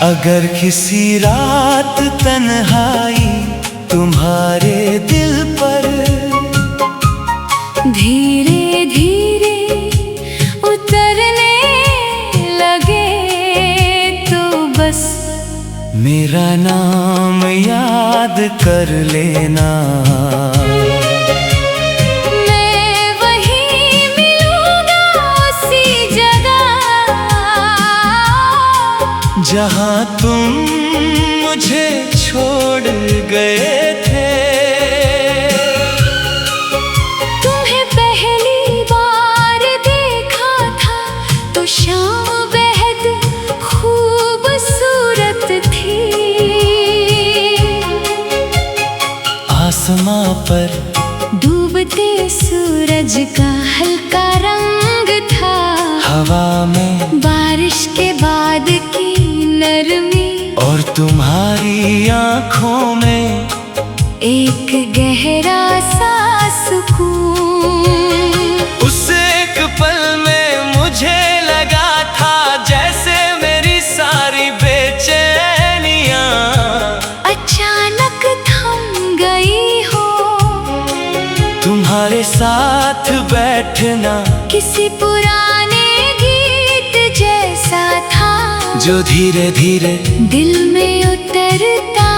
अगर किसी रात तन्हाई तुम्हारे दिल पर धीरे धीरे उतरने लगे तो बस मेरा नाम याद कर लेना। मैं वहीं मिलूंगा उसी जगह जहाँ तुम मुझे छोड़ गए थे। तुम्हें पहली बार देखा था तो शाम बेहद खूबसूरत थी। आसमां पर डूबते सूरज का हल्का रंग था। हवा में बारिश के बाद की नरमी और तुम्हारी आँखों में एक गहरा सा सुकून। उस एक पल में मुझे लगा था जैसे मेरी सारी बेचैनियाँ अचानक थम गई हो। तुम्हारे साथ बैठना किसी पुराने गीत जैसा था जो धीरे धीरे दिल में उतरता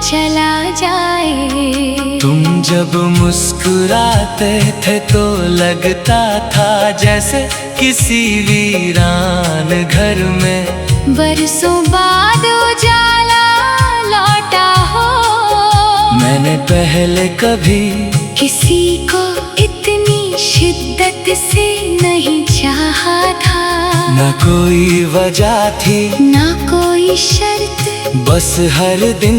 चला जाए। तुम जब मुस्कुराते थे तो लगता था जैसे किसी वीरान घर में बरसों बाद उजाला लौटा हो। मैंने पहले कभी किसी को इतनी शिद्दत से नहीं चाहा था। न कोई वजह थी ना कोई शर्त, बस हर दिन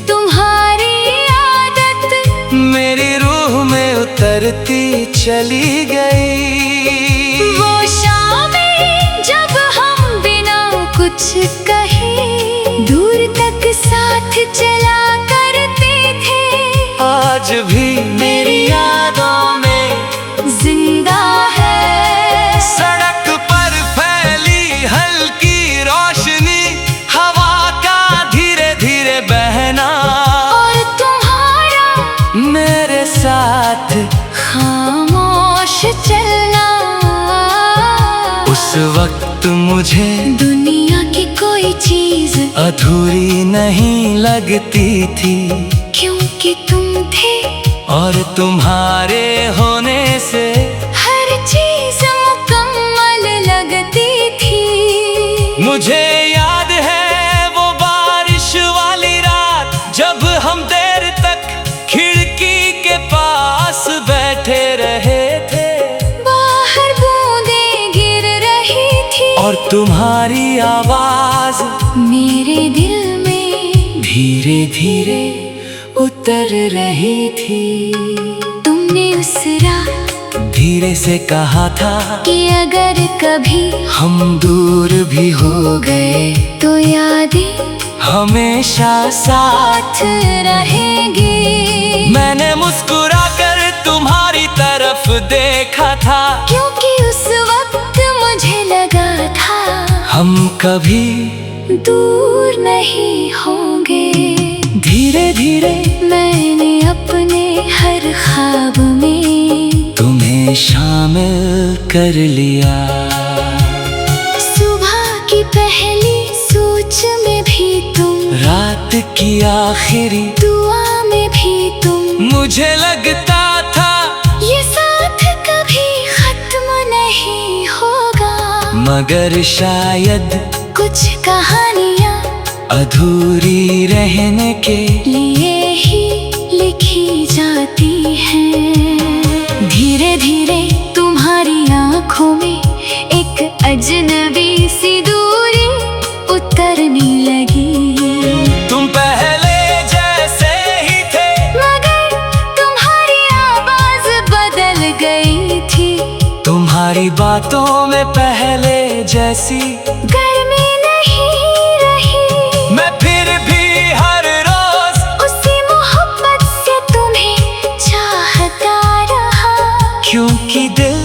तुम्हारी आदत मेरी रूह में उतरती चली गई। वो शामें जब हम बिना कुछ कहे दूर तक साथ चला करते थे। आज भी मेरी यादों में जिंदा है सड़क पर फैली हल्की रोशनी, हवा का धीरे धीरे बहना और तुम्हारा मेरे साथ खामोश चलना। उस वक्त मुझे दुनिया की कोई चीज अधूरी नहीं लगती थी क्योंकि तुम थे और तुम्हारे होने से हर चीज मुकम्मल लगती थी। मुझे याद है वो बारिश वाली रात जब हम देर तक खिड़की के पास बैठे रहे थे। बाहर बूंदें गिर रही थी और तुम्हारी आवाज मेरे दिल में धीरे धीरे उतर रही थी। तुमने उस रात धीरे से कहा था कि अगर कभी हम दूर भी हो गए तो यादें हमेशा साथ रहेगी। मैंने मुस्कुरा कर तुम्हारी तरफ देखा था क्योंकि उस वक्त मुझे लगा था हम कभी दूर नहीं होंगे। धीरे धीरे मैंने अपने हर ख्वाब में तुम्हें शामिल कर लिया। सुबह की पहली सोच में भी तुम, रात की आखिरी दुआ में भी तुम। मुझे लगता था ये साथ कभी खत्म नहीं होगा, मगर शायद कुछ कहानियाँ अधूरी रहने के लिए ही लिखी जाती हैं। धीरे धीरे तुम्हारी आँखों में एक अजनबी सी दूरी उतरने लगी। तुम पहले जैसे ही थे मगर तुम्हारी आवाज बदल गई थी। तुम्हारी बातों में पहले जैसी गर्मी नहीं रही। मैं फिर भी हर रोज उसी मोहब्बत से तुम्हें चाहता रहा, क्योंकि दिल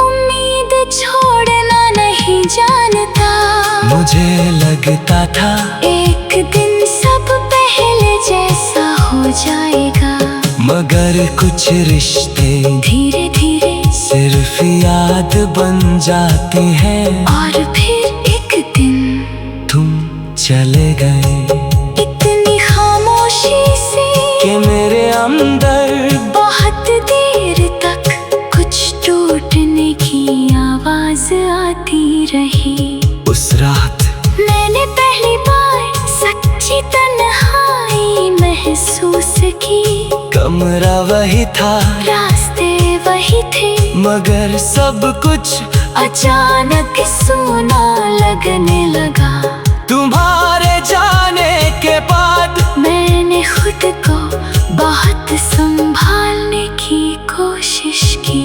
उम्मीद छोड़ना नहीं जानता। मुझे लगता था एक दिन सब पहले जैसा हो जाएगा, मगर कुछ रिश्ते धीरे धीरे सिर्फ याद बन जाते हैं। और फिर एक दिन तुम चले गए इतनी खामोशी से कि मेरे अंदर बहुत देर तक कुछ टूटने की आवाज आती रही। उस रात मैंने पहली बार सच्ची तन्हाई महसूस की। कमरा वही था, रास्ते वही थे, मगर सब कुछ अचानक सूना लगने लगा। तुम्हारे जाने के बाद मैंने खुद को बहुत संभालने की कोशिश की।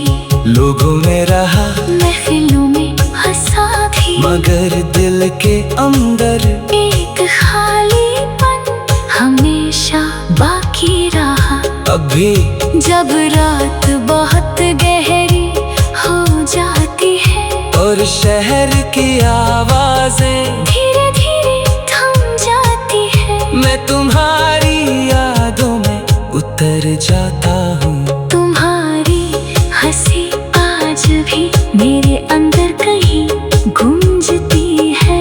लोगों में रहा, महफिलों में हंसा भी, मगर दिल के अंदर एक खालीपन हमेशा बाकी रहा। अभी जब रात बहुत गहरी हो जाती है और शहर की आवाजें धीरे धीरे थम जाती है, मैं तुम्हारी यादों में उतर जाता हूँ। तुम्हारी हंसी आज भी मेरे अंदर कहीं गूंजती है।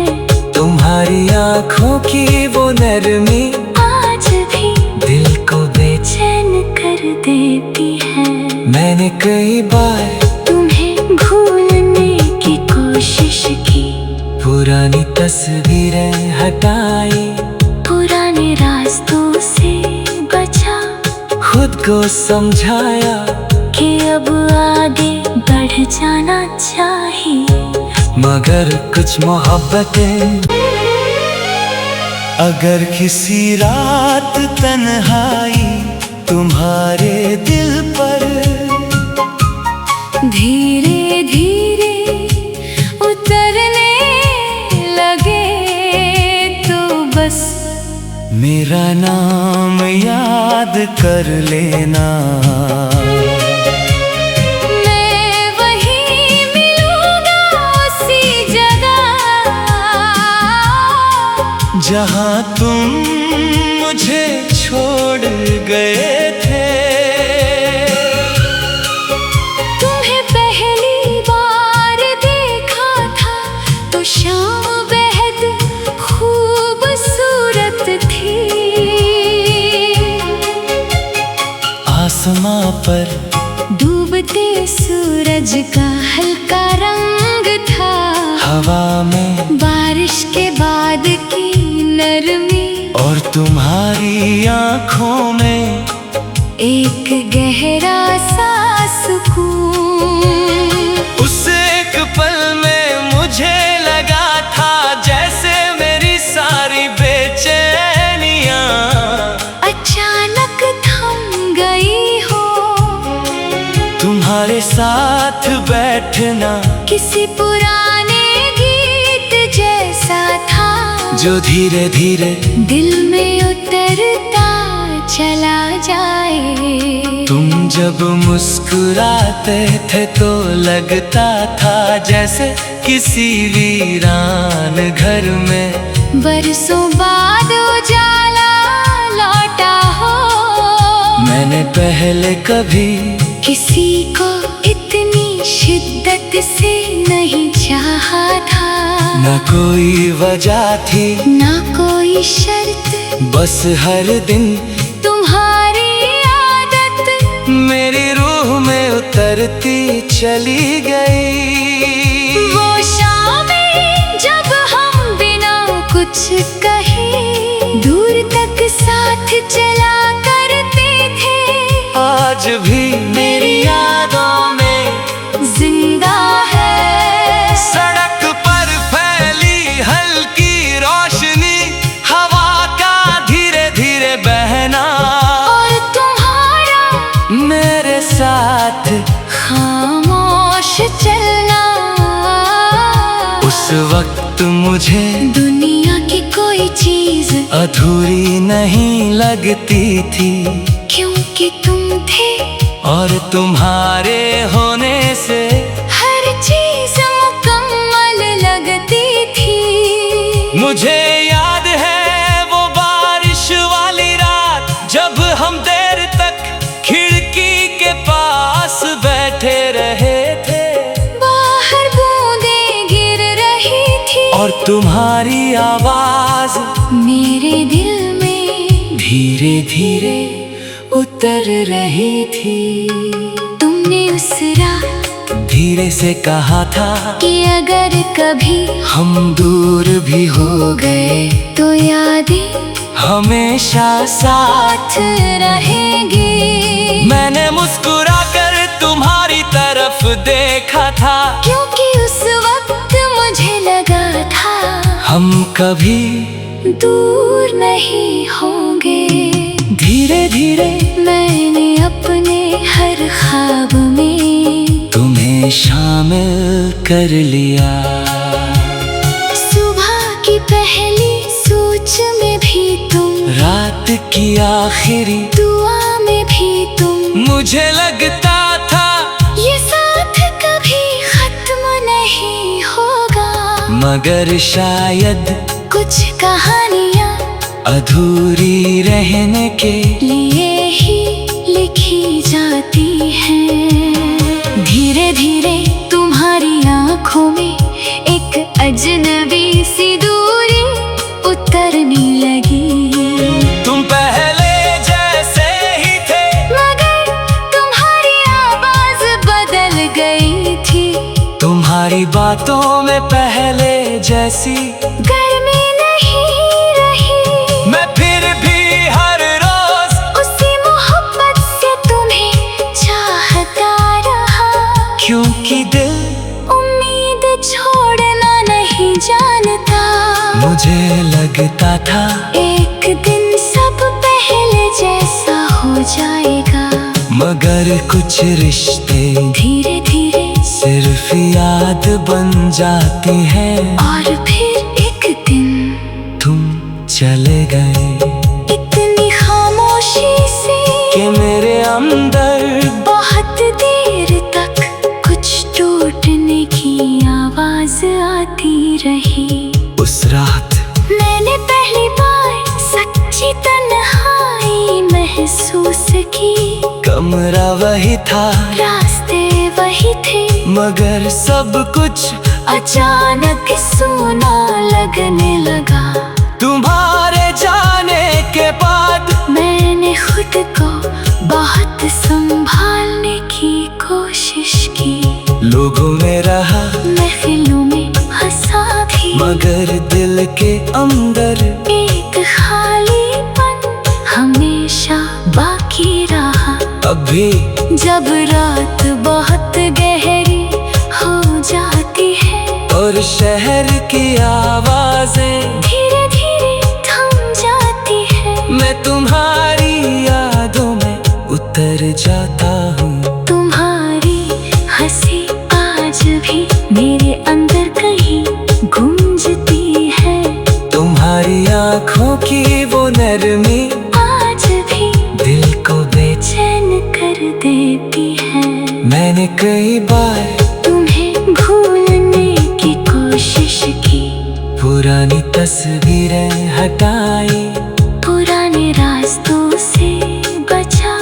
तुम्हारी आँखों की वो नरमी आज भी दिल को बेचैन कर देती है। मैंने कई बार तुम्हें भूलने की कोशिश की, पुरानी तस्वीरें हटाई, पुराने रास्तों से बचा, खुद को समझाया कि अब आगे बढ़ जाना चाहिए। मगर कुछ मोहब्बतें अगर किसी रात तन्हाई तुम्हारे दिल पर धीरे धीरे उतरने लगे तो बस मेरा नाम याद कर लेना। मैं वहीं मिलूंगा उसी जगह जहाँ तुम मुझे छोड़ गए थे। तुम्हें पहली बार देखा था तो शाम बेहद खूबसूरत थी। आसमां पर डूबते सूरज का हल्का रंग था, हवा में बारिश के बाद की नरमी, और तुम्हारी आँखों में एक गहरा सा सुकून। उस एक पल में मुझे लगा था जैसे मेरी सारी बेचैनियाँ अचानक थम गई हो। तुम्हारे साथ बैठना किसी पुराने गीत जैसा था, जो धीरे धीरे दिल में उतरता चला जाए। तुम जब मुस्कुराते थे तो लगता था जैसे किसी वीरान घर में बरसों बाद उजाला लौटा हो। मैंने पहले कभी किसी को इतनी शिद्दत से नहीं चाहा था, न कोई वजह थी ना कोई शर्त, बस हर दिन तुम्हारी आदत मेरी रूह में उतरती चली गई। वो शामें जब हम बिना कुछ कहे दूर तक साथ चला करते थे, आज भी मेरी यादों में जिंदा है। सड़क पर फैली हल्की रोशनी, हवा का धीरे धीरे बहना, और तुम्हारा मेरे साथ खामोश चलना। उस वक्त मुझे दुनिया की कोई चीज अधूरी नहीं लगती थी, क्योंकि तुम थे और तुम्हारे होने से हर चीज मुकम्मल लगती थी। मुझे याद है वो बारिश वाली रात, जब हम देर तक खिड़की के पास बैठे रहे थे। बाहर बूंदें गिर रही थी और तुम्हारी आवाज मेरे दिल में धीरे धीरे उतर रही थी। तुमने उस रात धीरे से कहा था कि अगर कभी हम दूर भी हो गए तो यादें हमेशा साथ रहेंगी। मैंने मुस्कुराकर तुम्हारी तरफ देखा था, क्योंकि उस वक्त मुझे लगा था हम कभी दूर नहीं होंगे। धीरे धीरे मैंने अपने हर ख्वाब में तुम्हें शामिल कर लिया। सुबह की पहली सोच में भी तुम, रात की आखिरी दुआ में भी तुम। मुझे लगता था ये साथ कभी खत्म नहीं होगा, मगर शायद कुछ कहानियाँ अधूरी रहने के लिए ही लिखी जाती हैं। धीरे धीरे तुम्हारी आँखों में एक अजनबी सी दूरी उतरने लगी। तुम पहले जैसे ही थे, मगर तुम्हारी आवाज बदल गई थी। तुम्हारी बातों में पहले जैसी गर्मी नहीं रही। मैं फिर भी हर रोज उसी मोहब्बत से तुम्हें चाहता रहा, क्योंकि दिल उम्मीद छोड़ना नहीं जानता। मुझे लगता था एक दिन सब पहले जैसा हो जाएगा, मगर कुछ रिश्ते धीरे धीरे सिर्फ याद बन जाती हैं। और फिर एक दिन तुम चले गए इतनी खामोशी से कि मेरे अंदर बहुत देर तक कुछ टूटने की आवाज आती रही। उस रात मैंने पहली बार सच्ची तन्हाई महसूस की। कमरा वही था, रास्ते वही थे, मगर सब कुछ अचानक सोना लगने लगा। तुम्हारे जाने के बाद मैंने खुद को बहुत संभालने की कोशिश की। लोगों में रहा, महफिलों में हंसा भी, मगर दिल के अंदर एक खालीपन हमेशा बाकी रहा। अभी जब रात बहुत गहरी हो जाती है और शहर की आवाजें धीरे धीरे थम जाती है, मैं तुम्हारी यादों में उतर जाता हूँ। तुम्हारी हंसी आज भी मेरे अंदर कहीं गूंजती है। तुम्हारी आँखों की वो नरमी आज भी दिल को बेचैन कर देती है। मैंने कई बार तुम्हें भूलने की कोशिश की, पुरानी तस्वीरें हटाई, पुराने रास्तों से बचा,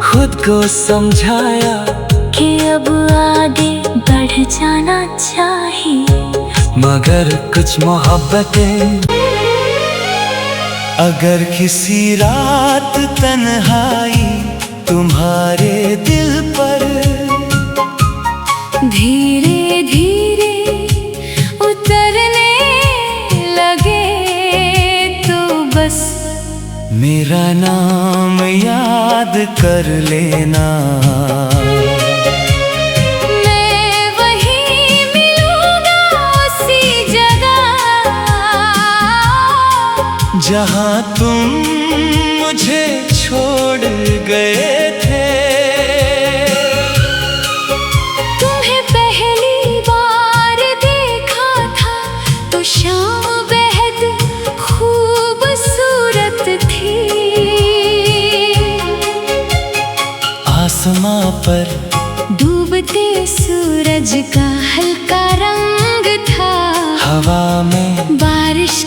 खुद को समझाया कि अब आगे बढ़ जाना चाहिए। मगर कुछ मोहब्बतें अगर किसी रात तन्हाई तुम्हारे दिल पर धीरे धीरे उतरने लगे, तो बस मेरा नाम याद कर लेना। मैं वहीं मिलूंगा उसी जगह जहाँ तुम मुझे छोड़ गए थे। तुम्हें पहली बार देखा था तो शाम बेहद खूबसूरत थी। आसमां पर डूबते सूरज का हल्का रंग था, हवा में बारिश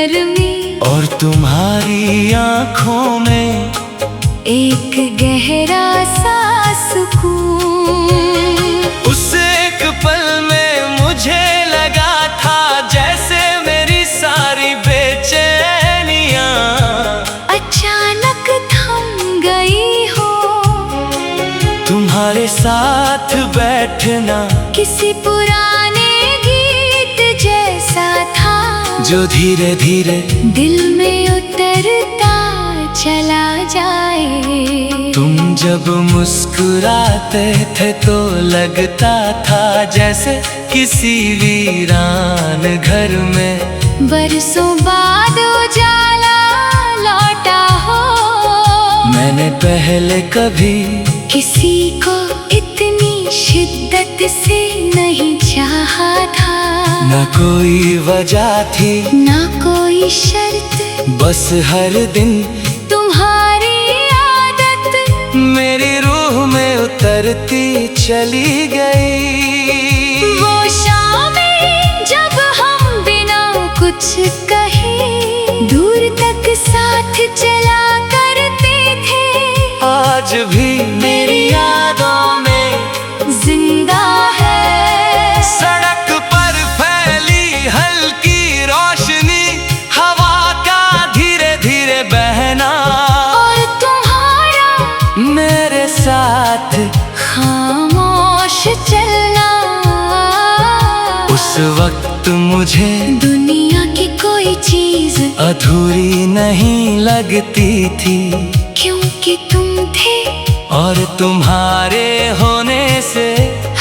गर्मी और तुम्हारी आंखों में एक गहरा सा सुकून। उस एक पल में मुझे लगा था जैसे मेरी सारी बेचैनियां अचानक थम गई हो। तुम्हारे साथ बैठना किसी पुराने गीत जैसा था जो धीरे धीरे दिल में उतरता चला जाए। तुम जब मुस्कुराते थे तो लगता था जैसे किसी वीरान घर में बरसों बाद उजाला लौटा हो। मैंने पहले कभी किसी को इतनी शिद्दत से नहीं चाहा था। न कोई वजह थी ना कोई शर्त, बस हर दिन तुम्हारी आदत मेरी रूह में उतरती चली गई। वो शामें जब हम बिना कुछ कहे दूर तक साथ चला करते थे, आज भी मेरी यादों में जिंदा है। सड़क पर फैली हल्की रोशनी, हवा का धीरे धीरे बहना और तुम्हारा मेरे साथ खामोश चलना। उस वक्त मुझे दुनिया की कोई चीज अधूरी नहीं लगती थी, क्योंकि तुम थे और तुम्हारे होने से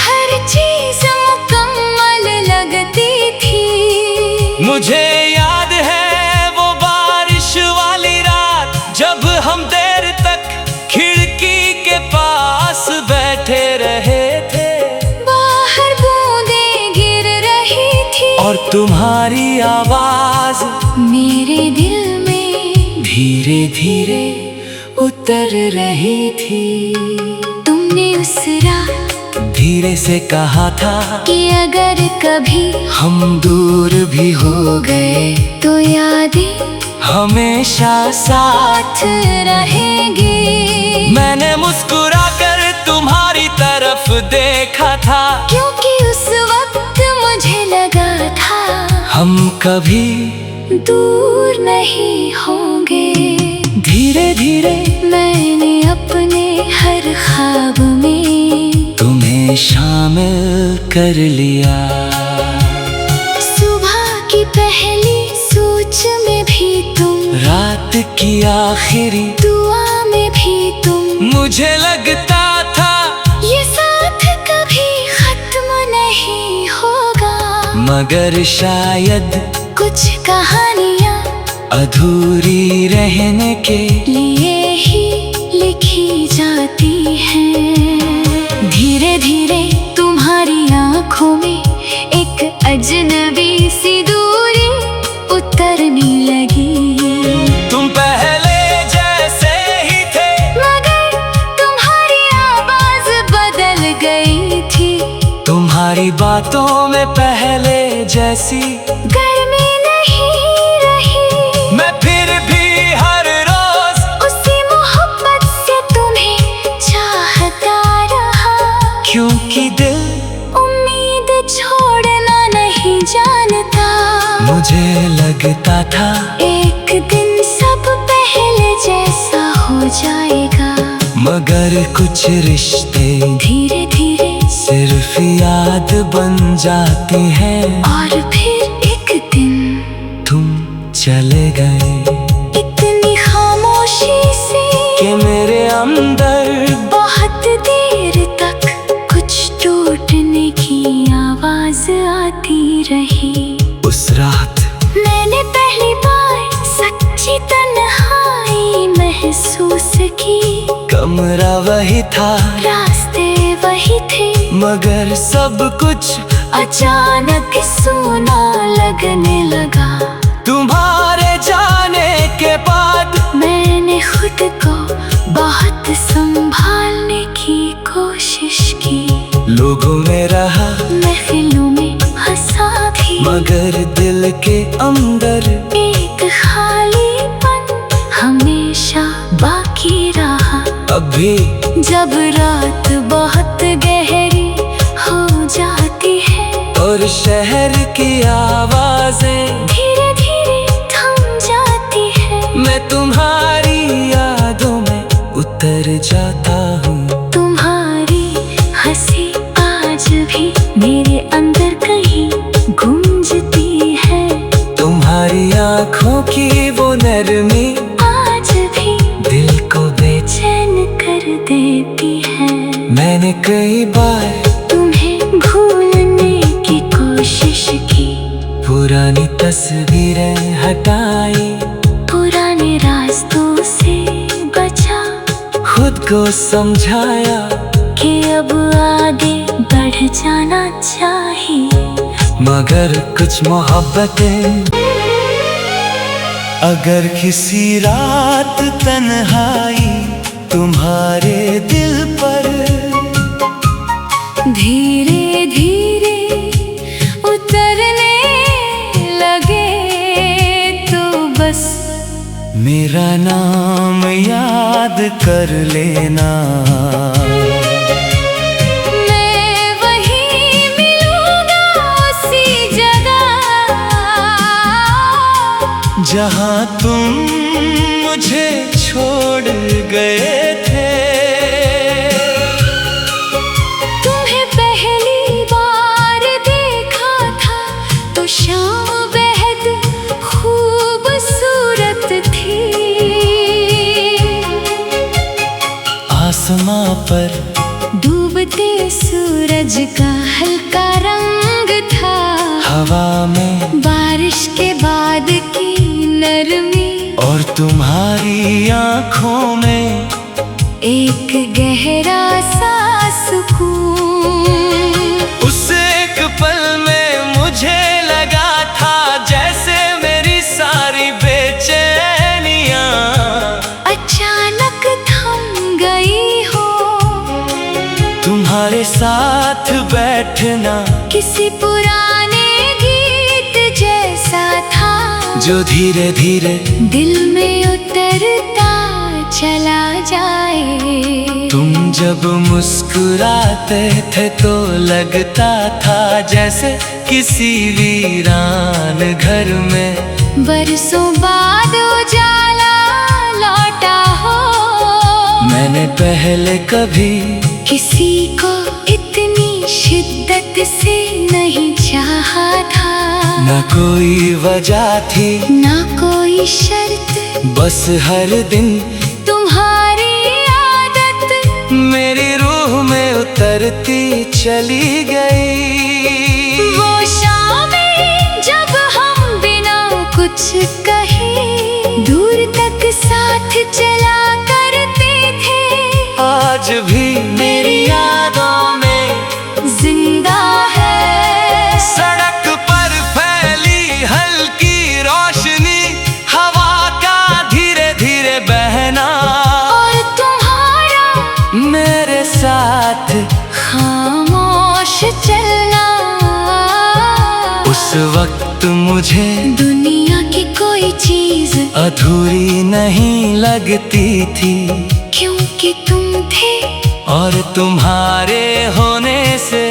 हर चीज मुकम्मल लगती थी। मुझे याद है वो बारिश वाली रात जब हम देर तक खिड़की के पास बैठे रहे थे। बाहर बूंदें गिर रही थी और तुम्हारी आवाज मेरे दिल में धीरे धीरे उतर रही थी। तुमने उस रात धीरे से कहा था कि अगर कभी हम दूर भी हो गए तो यादें हमेशा साथ रहेंगी। मैंने मुस्कुरा कर तुम्हारी तरफ देखा था, क्योंकि उस वक्त मुझे लगा था हम कभी दूर नहीं होंगे। धीरे धीरे मैंने अपने हर ख्वाब में तुम्हें शामिल कर लिया। सुबह की पहली सोच में भी तुम, रात की आखिरी दुआ में भी तुम। मुझे लगता था ये साथ कभी खत्म नहीं होगा, मगर शायद कुछ कहानियाँ अधूरी रहने के लिए ही लिखी जाती हैं। धीरे धीरे तुम्हारी आंखों में एक अजनबी सी दूरी उतरने लगी। तुम पहले जैसे ही थे, मगर तुम्हारी आवाज बदल गई थी। तुम्हारी बातों में पहले जैसी गर्मी नहीं रही। मैं फिर भी हर रोज उसी मोहब्बत से तुम्हें चाहता रहा, क्योंकि दिल उम्मीद छोड़ना नहीं जानता। मुझे लगता था एक दिन सब पहले जैसा हो जाएगा, मगर कुछ रिश्ते धीरे धीरे सिर्फ याद बन जाती हैं। और फिर एक दिन तुम चले गए इतनी खामोशी से कि मेरे अंदर बहुत देर तक कुछ टूटने की आवाज आती रही। उस रात मैंने पहली बार सच्ची तन्हाई महसूस की। कमरा वही था, रास्ते वही थे, मगर सब कुछ अचानक सोना लगने लगा। तुम्हारे जाने के बाद मैंने खुद को बहुत संभालने की कोशिश की। लोगों में रहा, महफिलों में हंसा भी, मगर दिल के अंदर एक भी जब रात बहुत गहरी हो जाती है और शहर की आवाजें धीरे धीरे थम जाती है, मैं तुम्हारी यादों में उतर जाता हूँ। तुम्हारी हंसी आज भी मेरे अंदर कहीं गूंजती है, तुम्हारी आँखों की वो नरमी आज भी दिल को बेचैन कर देती है। मैंने कई बार तुम्हें भूलने की कोशिश की, पुरानी तस्वीरें हटाई, पुराने रास्तों से बचा, खुद को समझाया कि अब आगे बढ़ जाना चाहिए। मगर कुछ मोहब्बतें अगर किसी रात तन्हाई तुम्हारे दिल पर धीरे धीरे उतरने लगे तो बस मेरा नाम याद कर लेना। मैं वहीं मिलूंगा उसी जगह जहाँ तुम मुझे छोड़ गए थे। तुम्हें पहली बार देखा था तो शाम बेहद खूबसूरत थी, आसमां पर डूबते सूरज का हल्का रंग था, हवा में बारिश के बाद की नरमी और तुम्हारी आँखों में एक गहरा सा सुकून। उस एक पल में मुझे लगा था जैसे मेरी सारी बेचैनियाँ अचानक थम गई हो, तुम्हारे साथ बैठना किसी पुराने गीत जैसा था जो धीरे धीरे दिल में उतरता चला जाए। तुम जब मुस्कुराते थे तो लगता था जैसे किसी वीरान घर में बरसों बाद उजाला लौटा हो। मैंने पहले कभी किसी को इतनी शिद्दत से नहीं चाहा था, न कोई वजह थी ना कोई शर्त, बस हर दिन तुम्हारी आदत मेरी रूह में उतरती चली गई। वो शामें जब हम बिना कुछ कहे दूर तक साथ चला करते थे, आज भी मेरी यादों में जिंदा है। सड़क पर फैली हल्की रोशनी, हवा का धीरे धीरे बहना और तुम्हारा मेरे साथ खामोश चलना। उस वक्त मुझे दुनिया की कोई चीज अधूरी नहीं लगती थी, क्योंकि तुम थे और तुम्हारे होने से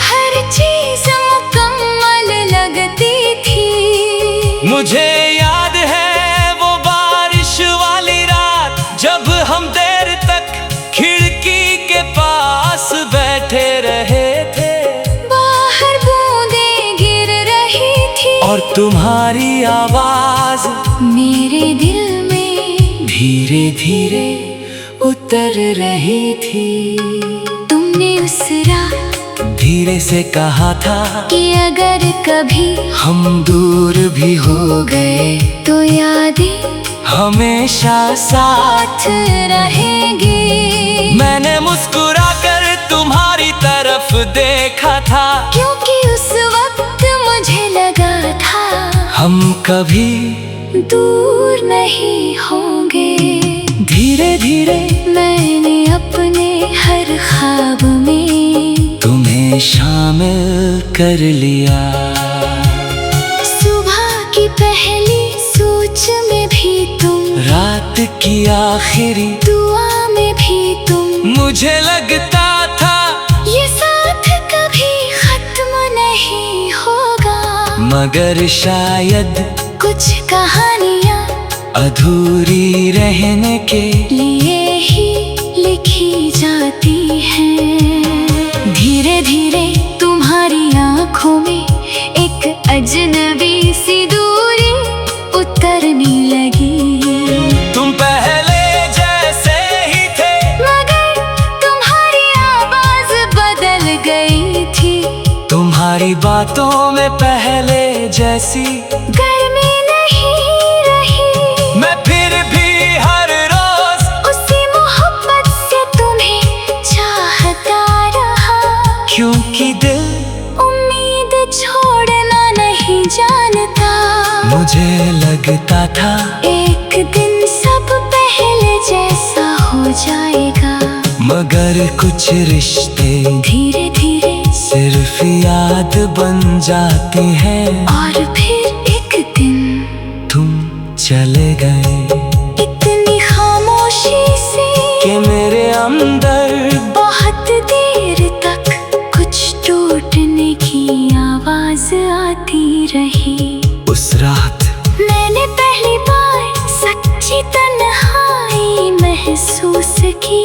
हर चीज मुकम्मल लगती थी। मुझे याद है वो बारिश वाली रात जब हम देर तक खिड़की के पास बैठे रहे थे, बाहर बूंदें गिर रही थी और तुम्हारी आवाज मेरे दिल में धीरे धीरे उतर रही थी। तुमने उस रात धीरे से कहा था कि अगर कभी हम दूर भी हो गए तो यादें हमेशा साथ रहेगी। मैंने मुस्कुरा कर तुम्हारी तरफ देखा था, क्योंकि उस वक्त मुझे लगा था हम कभी दूर नहीं होंगे। धीरे धीरे मैंने अपने हर ख्वाब में तुम्हें शामिल कर लिया। सुबह की पहली सोच में भी तुम, रात की आखिरी दुआ में भी तुम, मुझे लगता था ये साथ कभी खत्म नहीं होगा, मगर शायद कुछ कहानियाँ अधूरी रहने के लिए ही लिखी जाती हैं। धीरे धीरे तुम्हारी आंखों में एक अजनबी सी दूरी उतरने लगी। तुम पहले जैसे ही थे, मगर तुम्हारी आवाज बदल गई थी। तुम्हारी बातों में पहले जैसी गर्मी नहीं रही। मैं फिर भी हर रोज उसी मोहब्बत से तुम्हें चाहता रहा, क्योंकि दिल उम्मीद छोड़ना नहीं जानता। मुझे लगता था एक दिन सब पहले जैसा हो जाएगा, मगर कुछ रिश्ते धीरे धीरे सिर्फ याद बन जाती हैं। और फिर एक दिन तुम चले गए इतनी खामोशी से कि मेरे अंदर बहुत देर तक कुछ टूटने की आवाज आती रही। उस रात मैंने पहली बार सच्ची तन्हाई महसूस की।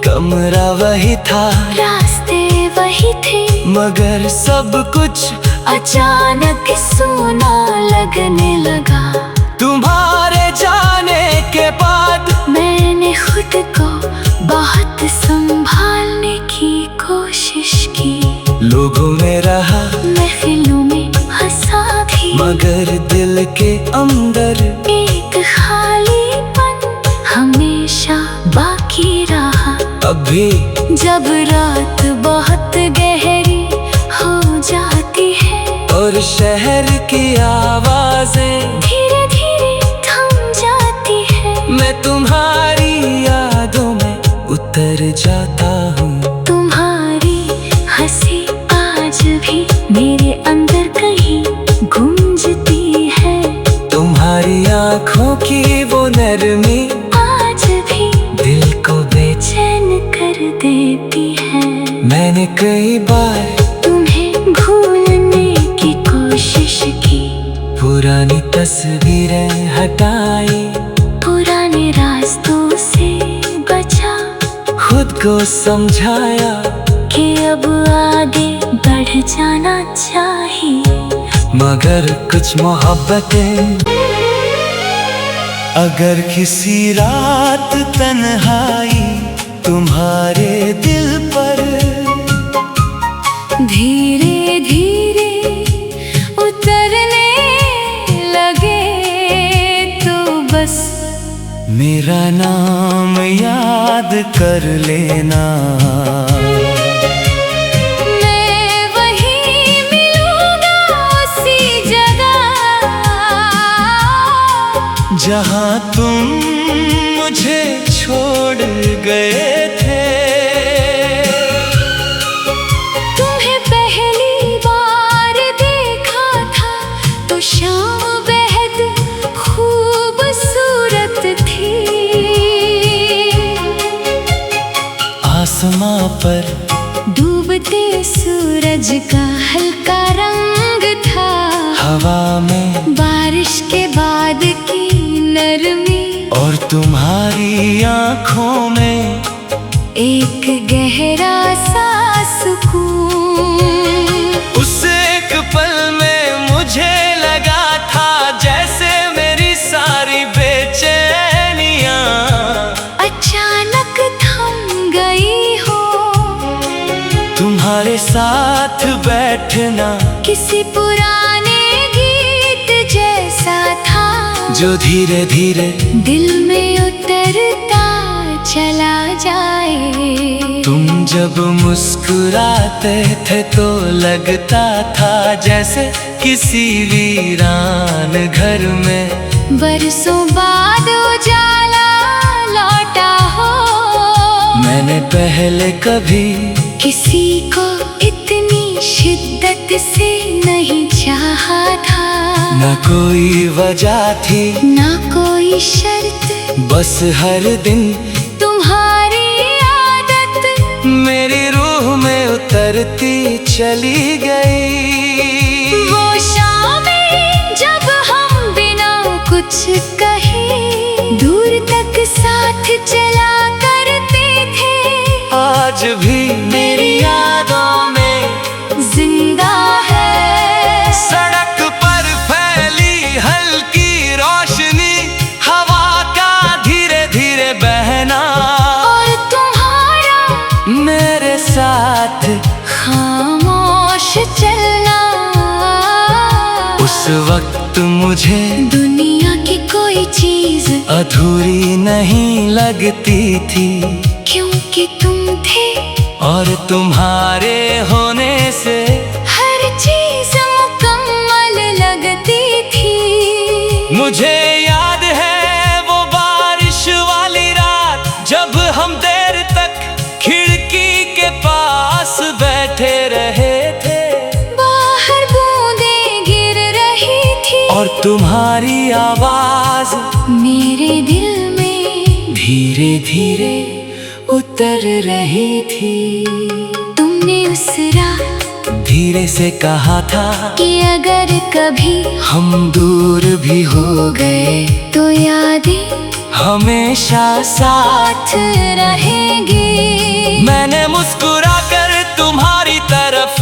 कमरा वही था, रास्ते वही थे, मगर सब कुछ अचानक सोना लगने लगा। तुम्हारे जाने के बाद मैंने खुद को बहुत संभालने की कोशिश की। लोगों में रहा, महफिलों में हंसा भी, मगर दिल के अंदर एक खालीपन हमेशा बाकी रहा। अभी जब रात बहुत गहरी हो जाती है और शहर की आवाजें धीरे धीरे थम जाती है, मैं तुम्हारी यादों में उतर जाता हूँ। तुम्हारी हंसी आज भी मेरे अंदर कहीं गूंजती है। तुम्हारी आँखों की वो नरमी आज भी दिल को चैन कर देती है। मैंने कई बार तुम्हें भूलने की कोशिश की, पुरानी तस्वीरें हटाई, पुराने रास्तों से बचा, खुद को समझाया कि अब आगे बढ़ जाना चाहिए। मगर कुछ मोहब्बतें अगर किसी रात तन्हाई तुम्हारे दिल पर धीरे धीरे उतरने लगे, तो बस मेरा नाम याद कर लेना। मैं वहीं मिलूंगा उसी जगह जहाँ तुम मुझे छोड़ गए थे। तुम्हें पहली बार देखा था तो शाम बेहद खूबसूरत थी। आसमां पर डूबते सूरज का हल्का रंग था, हवा में बारिश के बाद की नरमी, और तुम्हारी आँखों में एक गहरा सा सुकून। उस एक पल में मुझे लगा था जैसे मेरी सारी बेचैनियाँ अचानक थम गई हो। तुम्हारे साथ बैठना किसी पुराने गीत जैसा था, जो धीरे धीरे दिल में उतरता चला जाए। तुम जब मुस्कुराते थे तो लगता था जैसे किसी वीरान घर में बरसों बाद उजाला लौटा हो। मैंने पहले कभी किसी को इतनी शिद्दत से नहीं चाहा था, न कोई वजह थी ना कोई शर्त, बस हर दिन तुम्हारी आदत मेरी रूह में उतरती चली गई। वो शामें जब हम बिना कुछ कहे दूर तक साथ चला करते थे, आज भी मेरी यादों में जिंदा है। सड़क पर फैली हल्की रोशनी, हवा का धीरे धीरे बहना, और तुम्हारा मेरे साथ खामोश चलना। उस वक्त मुझे दुनिया की कोई चीज अधूरी नहीं लगती थी, क्योंकि तुम थे और तुम्हारे होने से हर चीज मुकम्मल लगती थी। मुझे याद है वो बारिश वाली रात, जब हम देर तक खिड़की के पास बैठे रहे थे, बाहर बूंदें गिर रही थी और तुम्हारी आवाज मेरे दिल में धीरे धीरे उतर रही थी। तुमने उस रात धीरे से कहा था कि अगर कभी हम दूर भी हो गए तो यादें हमेशा साथ रहेगी। मैंने मुस्कुरा कर तुम्हारी तरफ